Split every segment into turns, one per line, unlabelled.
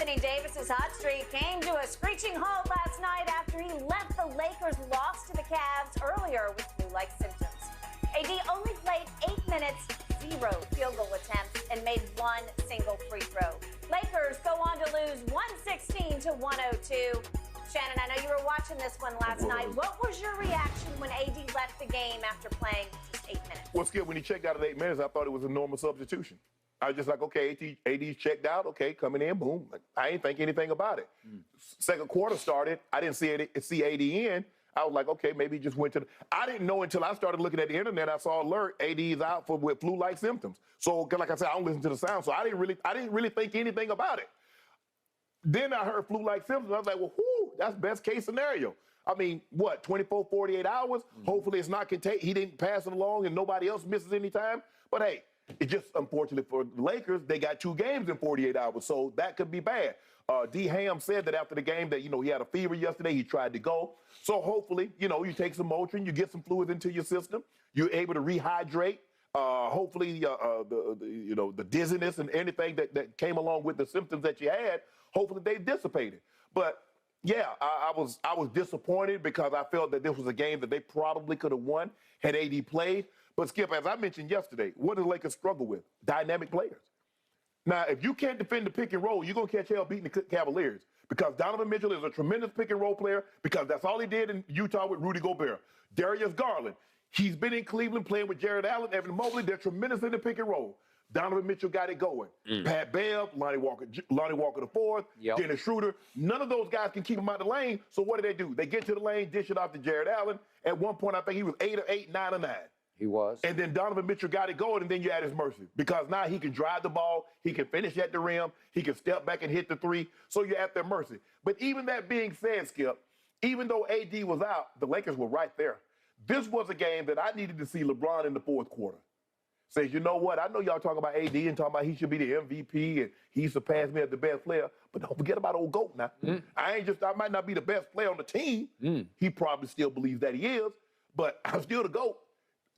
Anthony Davis's hot streak came to a screeching halt last night after he left the Lakers' loss to the Cavs earlier with flu-like symptoms. AD only played 8 minutes, 0 field goal attempts, and made 1 single free throw. Lakers go on to lose 116-102. Shannon, I know you were watching this one last night. What was your reaction when AD left the game after playing just 8 minutes?
Well, Skip, when he checked out at 8 minutes, I thought it was a normal substitution. I was just like, okay, AD's checked out. Okay, coming in, boom. I ain't think anything about it. Second quarter started. I didn't see AD in. I was like, okay, maybe he just went to the... I didn't know until I started looking at the internet. I saw alert, AD's out with flu-like symptoms. So, like I said, I don't listen to the sound, so I didn't really think anything about it. Then I heard flu-like symptoms. I was like, well, whoo, that's best case scenario. I mean, what, 24, 48 hours? Hopefully it's not contagious. He didn't pass it along and nobody else misses any time. But hey, it just, unfortunately for the Lakers, they got 2 games in 48 hours, so that could be bad. D. Ham said that after the game that, he had a fever yesterday. He tried to go. So hopefully, you take some Motrin, you get some fluids into your system. You're able to rehydrate. Hopefully, the dizziness and anything that came along with the symptoms that you had, hopefully they dissipated. But yeah, I was disappointed because I felt that this was a game that they probably could have won had AD played. But Skip, as I mentioned yesterday, what do the Lakers struggle with? Dynamic players. Now, if you can't defend the pick and roll, you're going to catch hell beating the Cavaliers because Donovan Mitchell is a tremendous pick and roll player because that's all he did in Utah with Rudy Gobert. Darius Garland, he's been in Cleveland playing with Jared Allen, Evan Mobley. They're tremendous in the pick and roll. Donovan Mitchell got it going. Pat Bev, Lonnie Walker IV, Dennis Schroeder. None of those guys can keep him out of the lane. So what do? They get to the lane, dish it off to Jared Allen. At one point, I think he was 8 or 8, 9 or 9.
He was.
And then Donovan Mitchell got it going, and then you're at his mercy. Because now he can drive the ball, he can finish at the rim, he can step back and hit the 3, so you're at their mercy. But even that being said, Skip, even though AD was out, the Lakers were right there. This was a game that I needed to see LeBron in the fourth quarter. Says, you know what, I know y'all talking about AD and talking about he should be the MVP and he surpassed me as the best player, but don't forget about old GOAT now. I might not be the best player on the team. He probably still believes that he is, but I'm still the GOAT.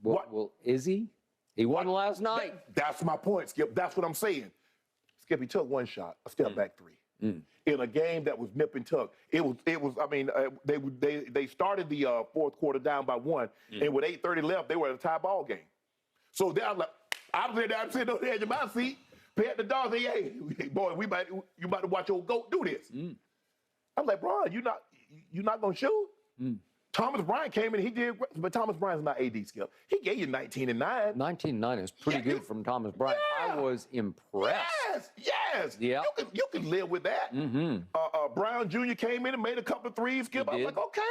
Well, is he? He won last night.
That's my point, Skip. That's what I'm saying. Skip, he took one shot, a step back 3. In a game that was nip and tuck. It was. I mean, they started the fourth quarter down by 1, and with 8:30 left, they were at a tie ball game. So I was like, I'm sitting on the edge of my seat, pat the dog, say, hey, boy, you about to watch old GOAT do this. I'm like, bro, you not gonna shoot? Thomas Bryant came in, he did great, but Thomas Bryant's not AD, Skip. He gave you 19 and 9.
19 and 9 is pretty good from Thomas Bryant.
Yeah.
I was impressed.
Yes.
Yeah.
You can live with that. Brown Jr. came in and made a couple of threes, Skip. I was like, okay.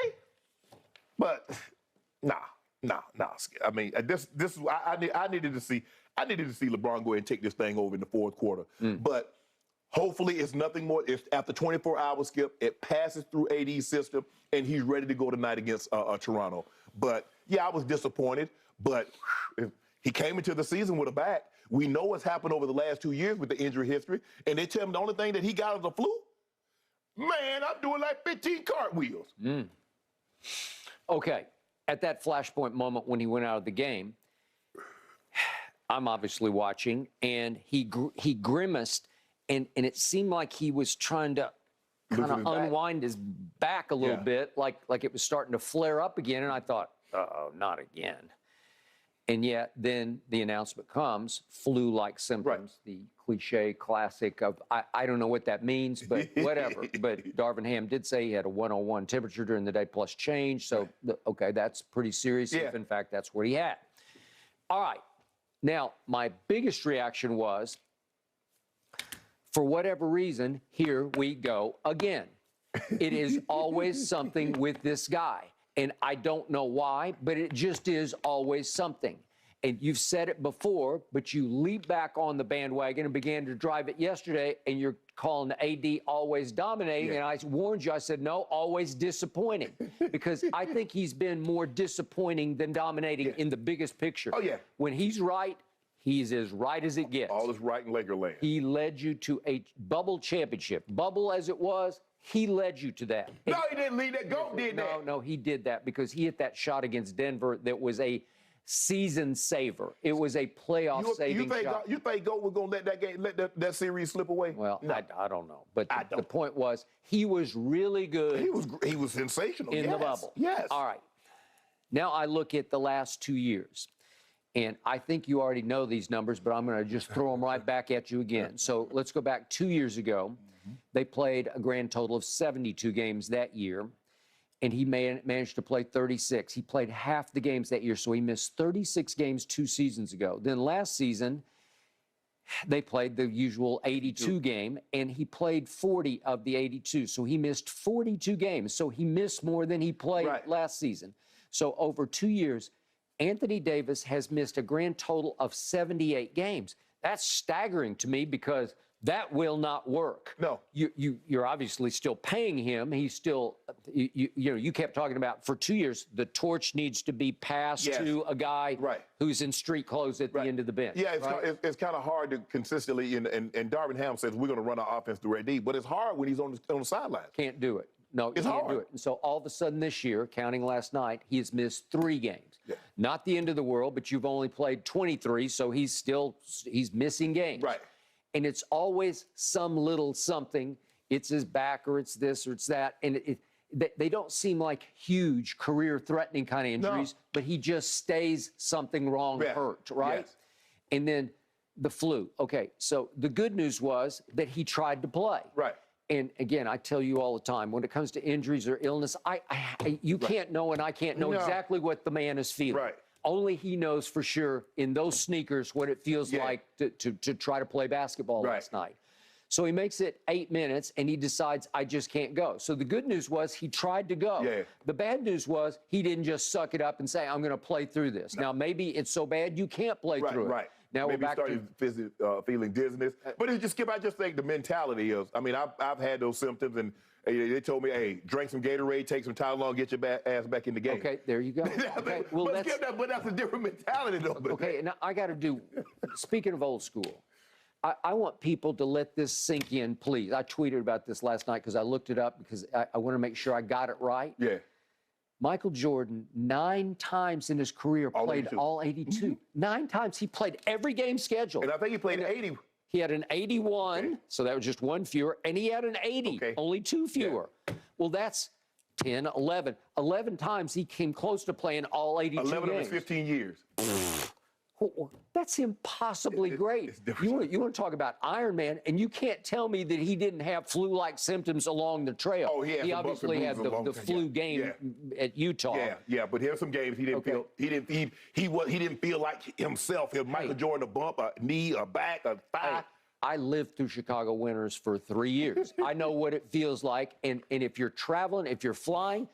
But nah, Skip. I mean, this is I needed to see LeBron go ahead and take this thing over in the fourth quarter. But hopefully it's nothing more. It's after 24 hours, Skip, it passes through AD's system, and he's ready to go tonight against Toronto. But, yeah, I was disappointed. But he came into the season with a back. We know what's happened over the last 2 years with the injury history. And they tell him the only thing that he got is a flu? Man, I'm doing like 15 cartwheels.
Okay. At that flashpoint moment when he went out of the game, I'm obviously watching, and he grimaced. And it seemed like he was trying to kind of unwind his back a little bit, like it was starting to flare up again. And I thought, uh-oh, not again. And yet then the announcement comes, flu-like symptoms, the cliche classic of, I don't know what that means, but whatever. But Darvin Ham did say he had a 101 temperature during the day plus change. So, okay, that's pretty serious if, in fact, that's what he had. All right. Now, my biggest reaction was, for whatever reason, here we go again. It is always something with this guy. And I don't know why, but it just is always something. And you've said it before, but you leap back on the bandwagon and began to drive it yesterday, and you're calling AD always dominating. And I warned you, I said, no, always disappointing. Because I think he's been more disappointing than dominating in the biggest picture. When he's right, he's as right as it gets.
All is right in Laker land.
He led you to a bubble championship. Bubble as it was, he led you to that.
No, he didn't lead that. GOAT did that.
No, he did that because he hit that shot against Denver that was a season saver. It was a playoff saving shot.
You think Goat was going to let that series slip away?
Well,
no.
I don't know. But the point was, he was really good.
He was sensational
in the bubble.
Yes.
All right. Now I look at the last 2 years. And I think you already know these numbers, but I'm going to just throw them right back at you again. So let's go back 2 years ago. They played a grand total of 72 games that year, and he managed to play 36. He played half the games that year, so he missed 36 games 2 seasons ago. Then last season, they played the usual 82 game, and he played 40 of the 82. So he missed 42 games. So he missed more than he played last season. So over 2 years, Anthony Davis has missed a grand total of 78 games. That's staggering to me because that will not work.
No.
You're obviously still paying him. He's still, you kept talking about for 2 years, the torch needs to be passed to a guy who's in street clothes at the end of the bench.
Yeah, it's kind of hard to consistently, and Darvin Ham says we're going to run our offense through Red D, but it's hard when he's on the sidelines.
Can't do it. No,
it's
can't
hard.
do it. And so all of a sudden this year, counting last night, he has missed 3 games. Yeah. Not the end of the world, but you've only played 23, so he's missing games.
Right.
And it's always some little something. It's his back or it's this or it's that. And they don't seem like huge career-threatening kind of injuries, but he just stays something wrong hurt, right?
Yes.
And then the flu. Okay, so the good news was that he tried to play.
Right.
And again, I tell you all the time, when it comes to injuries or illness, you can't know and I can't know exactly what the man is feeling.
Right.
Only he knows for sure in those sneakers what it feels like to try to play basketball last night. So he makes it 8 minutes and he decides, I just can't go. So the good news was he tried to go.
Yeah.
The bad news was he didn't just suck it up and say, I'm going to play through this. Now, maybe it's so bad you can't play through it.
Right.
Now
maybe
we're back
to feeling dizziness. But it's just, Skip, I just think the mentality is, I mean, I've had those symptoms, and they told me, hey, drink some Gatorade, take some Tylenol, get your ass back in the game.
Okay, there you go. Okay, well,
but that's a different mentality, though.
Okay, now I got to do, speaking of old school, I want people to let this sink in, please. I tweeted about this last night because I looked it up because I want to make sure I got it right.
Yeah.
Michael Jordan, 9 times in his career played all 82. 9 times. He played every game scheduled.
And I think he played 80.
He had an 81, so that was just 1 fewer, and he had an 80, only 2 fewer. Yeah. Well, that's 10, 11. 11 times he came close to playing all 82
11
games.
of his 15 years.
That's impossibly great. You want to talk about Iron Man, and you can't tell me that he didn't have flu-like symptoms along the trail.
Oh, he
obviously had the flu game at Utah.
Yeah, but here's some games he didn't feel. He didn't feel like himself. Michael Jordan, a bump, a knee, a back, a thigh.
Hey, I lived through Chicago winters for 3 years. I know what it feels like, and if you're traveling, if you're flying,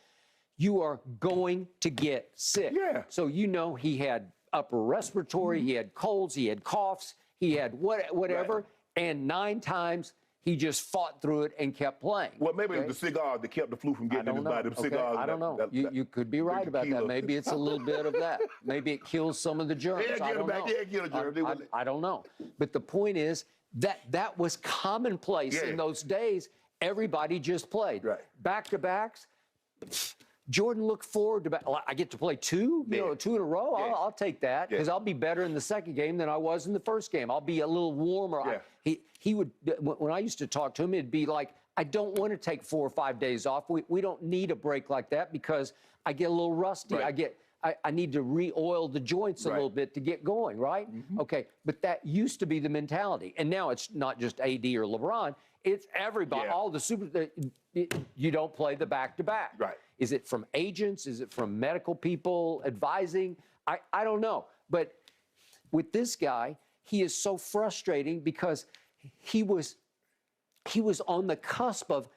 you are going to get sick.
Yeah.
So he had upper respiratory, he had colds, he had coughs, he had whatever, and 9 times he just fought through it and kept playing.
Well, maybe it was the cigar that kept the flu from getting in his body.
I don't know. You could be right about that. Maybe it's a little bit of that. Maybe it kills some of the germs. I don't know. I don't know. But the point is that was commonplace in those days. Everybody just played.
Right.
Back-to-backs. Jordan looked forward to, I get to play 2, 2 in a row. I'll take that because I'll be better in the second game than I was in the first game. I'll be a little warmer. He would, when I used to talk to him, it'd be like, I don't want to take 4 or 5 days off. We don't need a break like that because I get a little rusty.
Right.
I need to re-oil the joints a little bit to get going, right? Okay, but that used to be the mentality. And now it's not just AD or LeBron. It's everybody, all the super, you don't play the back-to-back.
Right.
Is it from agents? Is it from medical people advising? I don't know. But with this guy, he is so frustrating because he was on the cusp of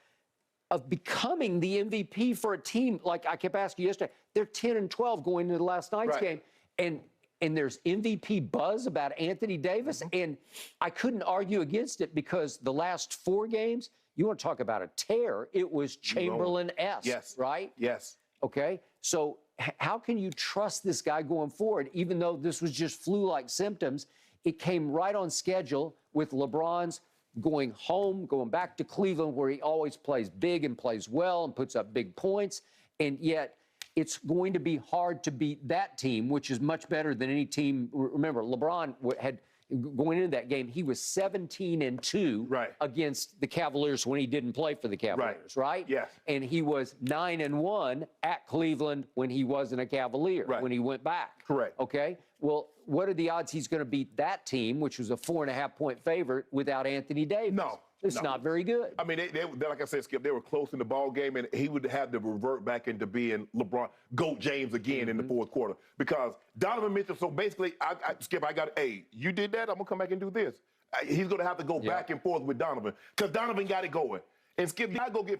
becoming the MVP for a team. Like I kept asking you yesterday, they're 10-12 going into last night's game. And there's MVP buzz about Anthony Davis. And I couldn't argue against it because the last 4 games, you want to talk about a tear, it was Chamberlain-esque, right?
Yes.
Okay? So how can you trust this guy going forward, even though this was just flu-like symptoms? It came right on schedule with LeBron's going home, going back to Cleveland, where he always plays big and plays well and puts up big points. And yet it's going to be hard to beat that team, which is much better than any team. Remember, LeBron had going into that game, he was 17-2 against the Cavaliers when he didn't play for the Cavaliers, right?
Yes.
And he was 9-1 at Cleveland when he wasn't a Cavalier, when he went back.
Correct.
Okay. Well, what are the odds he's going to beat that team, which was a 4.5-point favorite, without Anthony Davis?
No.
It's not very good.
I mean, they, like I said, Skip, they were close in the ball game, and he would have to revert back into being LeBron, GOAT James again in the fourth quarter. Because Donovan Mitchell, so basically, Skip, I got, hey, you did that, I'm going to come back and do this. He's going to have to go back and forth with Donovan because Donovan got it going. And Skip, you got to go get